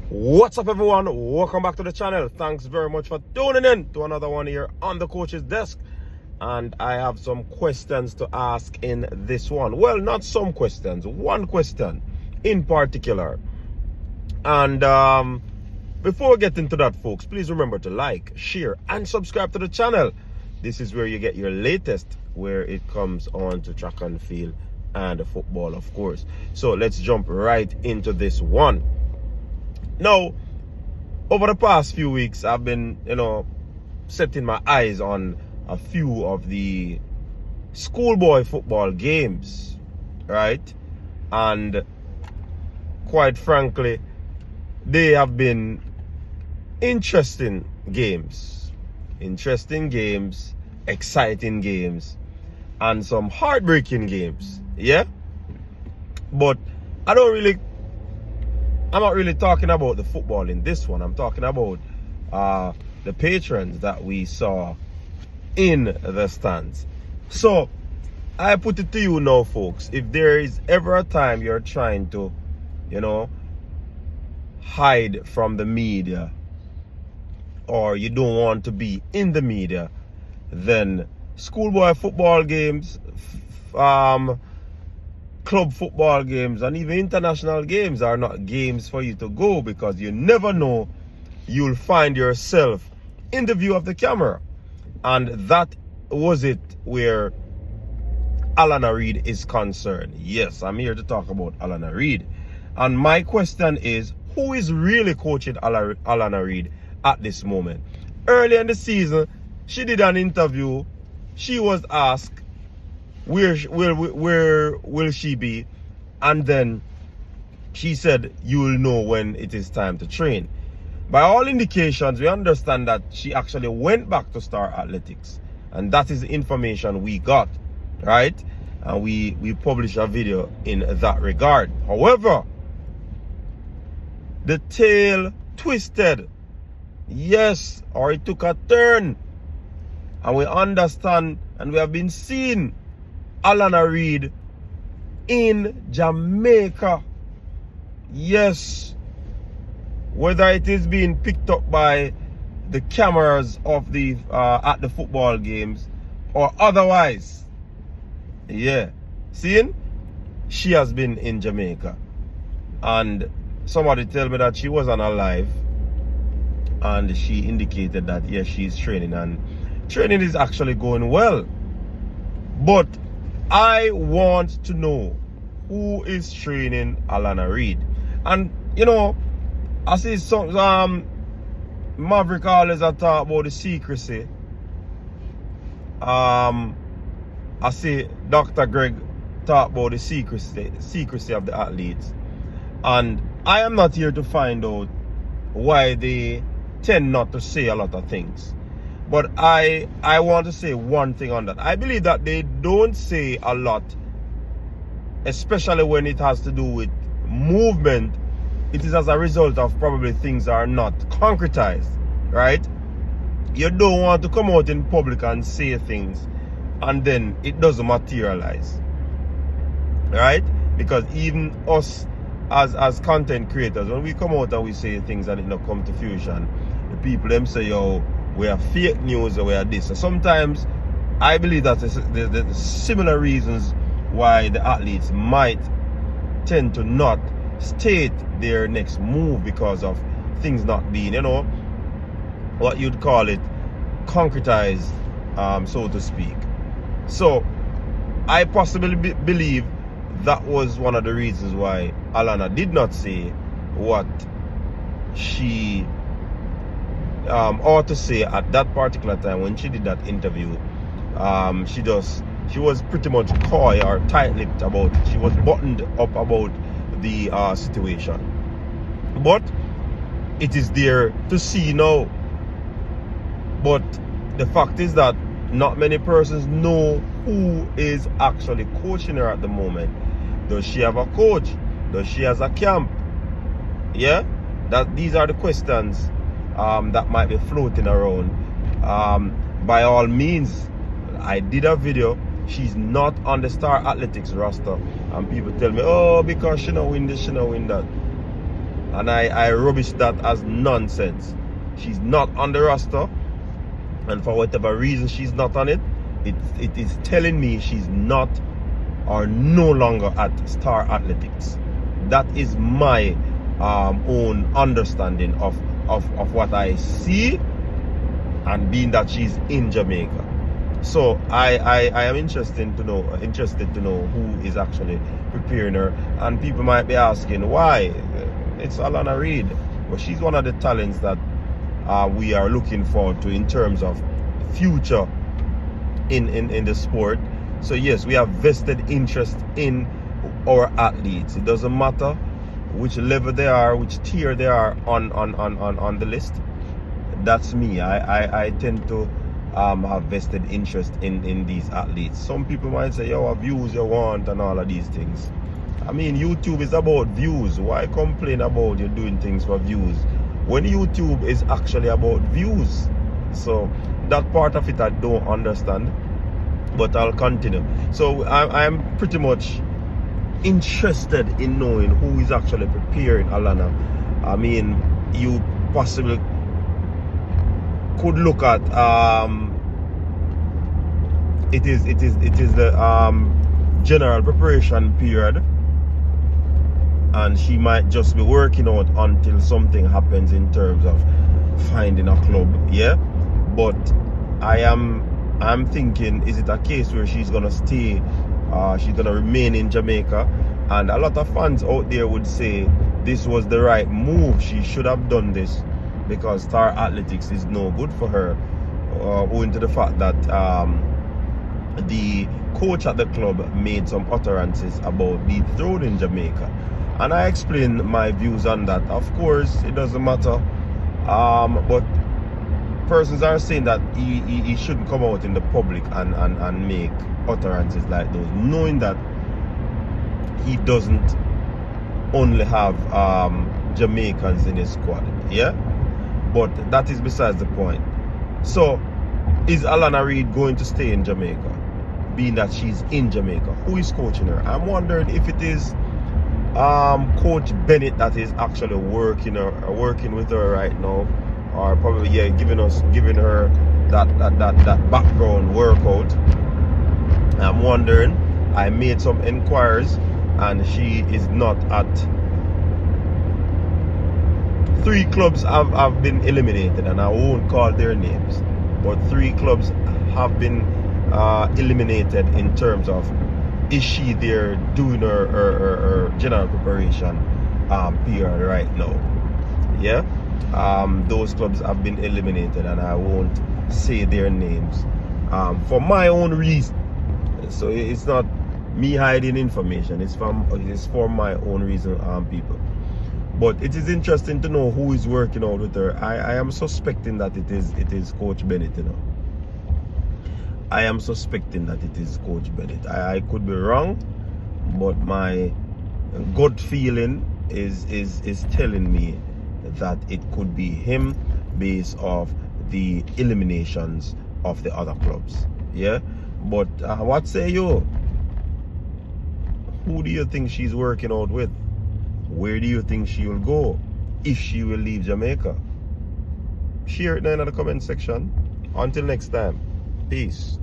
What's up, everyone? Welcome back to the channel. Thanks very much for tuning in to another one here on the coach's desk. And I have some questions to ask in this one. Well, not some questions, one question in particular. And before we get into that, folks, please remember to like, share, and subscribe to the channel. This is where you get your latest, where it comes on to track and field and football, of course. So let's jump right into this one. Now, over the past few weeks, I've been, setting my eyes on a few of the schoolboy football games, right? And quite frankly, they have been interesting games, exciting games, and some heartbreaking games, yeah? But I'm not really talking about the football in this one. I'm talking about the patrons that we saw in the stands. So I put it to you now, folks, if there is ever a time you're trying to, hide from the media, or you don't want to be in the media, then schoolboy football games, club football games, and even international games are not games for you to go, because you never know, you'll find yourself in the view of the camera. And that was it where Alana Reid is concerned. Yes, I'm here to talk about Alana Reid. And my question is, who is really coaching Alana Reid at this moment? Early in the season, she did an interview. She was asked, where will she be? And then she said, you will know when it is time to train. By all indications, we understand that she actually went back to Star Athletics, and that is the information we got, right? And we published a video in that regard. However, the tale twisted, yes, or it took a turn, and we understand, and we have been seeing Alana Reid in Jamaica. Yes, whether it is being picked up by the cameras of the at the football games or otherwise, yeah, seeing she has been in Jamaica. And somebody tell me that she was on a live, and she indicated that yes, she's training, and training is actually going well. But I want to know who is training Alana Reid. And I see some Maverick always talk about the secrecy. I see Dr. Greg talk about the secrecy of the athletes. And I am not here to find out why they tend not to say a lot of things. But I want to say one thing on that. I believe that they don't say a lot, especially when it has to do with movement. It is as a result of probably things are not concretized, right? You don't want to come out in public and say things and then it doesn't materialize, right? Because even us as content creators, when we come out and we say things and it not come to fruition, the people them say, yo, we are fake news, or we are this. So sometimes I believe that there's similar reasons why the athletes might tend to not state their next move, because of things not being, what you'd call it, concretized, so to speak. So I possibly believe that was one of the reasons why Alana did not say what she ought to say at that particular time when she did that interview. She was pretty much coy or tight-lipped about it. She was buttoned up about the situation. But it is there to see now. But the fact is that not many persons know who is actually coaching her at the moment. Does she have a coach? Does she have a camp? Yeah? These are the questions that might be floating around. By all means, I did a video. She's not on the Star Athletics roster, and people tell me, oh, because she not win this, she not win that. And I rubbish that as nonsense. She's not on the roster, and for whatever reason she's not on it, it is telling me she's not or no longer at Star Athletics. That is my own understanding of what I see, and being that she's in Jamaica. So I am interested to know who is actually preparing her. And people might be asking why. It's Alana Reid, but she's one of the talents that we are looking forward to in terms of future in the sport. So yes, we have vested interest in our athletes. It doesn't matter which level they are, which tier they are on the list. That's me. I tend to have vested interest in these athletes. Some people might say, yo, what views you want and all of these things. I mean, YouTube is about views. Why complain about you doing things for views when YouTube is actually about views? So that part of it I don't understand, but I'll continue. So I'm pretty much interested in knowing who is actually preparing Alana. I mean, you possibly could look at it is the general preparation period, and she might just be working out until something happens in terms of finding a club. Yeah, but I'm thinking, is it a case where she's gonna stay, she's gonna remain in Jamaica? And a lot of fans out there would say this was the right move. She should have done this because Star Athletics is no good for her, owing to the fact that the coach at the club made some utterances about the throne in Jamaica. And I explained my views on that. Of course, it doesn't matter, but persons are saying that he shouldn't come out in the public and make utterances like those, knowing that he doesn't only have Jamaicans in his squad. Yeah, but that is besides the point. So is Alana Reid going to stay in Jamaica, being that she's in Jamaica? Who is coaching her? I'm wondering if it is Coach Bennett that is actually working with her right now, or probably giving her that background workout. I'm wondering. I made some inquiries, and she is not at. 3 clubs have been eliminated, and I won't call their names, but 3 clubs have been eliminated in terms of, is she there doing her general preparation period right now? Yeah, those clubs have been eliminated, and I won't say their names for my own reason. So it's not me hiding information, it's for my own reason, people. But it is interesting to know who is working out with her. I am suspecting that it is Coach Bennett, you know. I am suspecting that it is Coach Bennett. I could be wrong, but my gut feeling is telling me that it could be him based off the eliminations of the other clubs. Yeah, but what say you? Who do you think she's working out with? Where do you think she will go if she will leave Jamaica? Share it down in the comment section. Until next time, peace.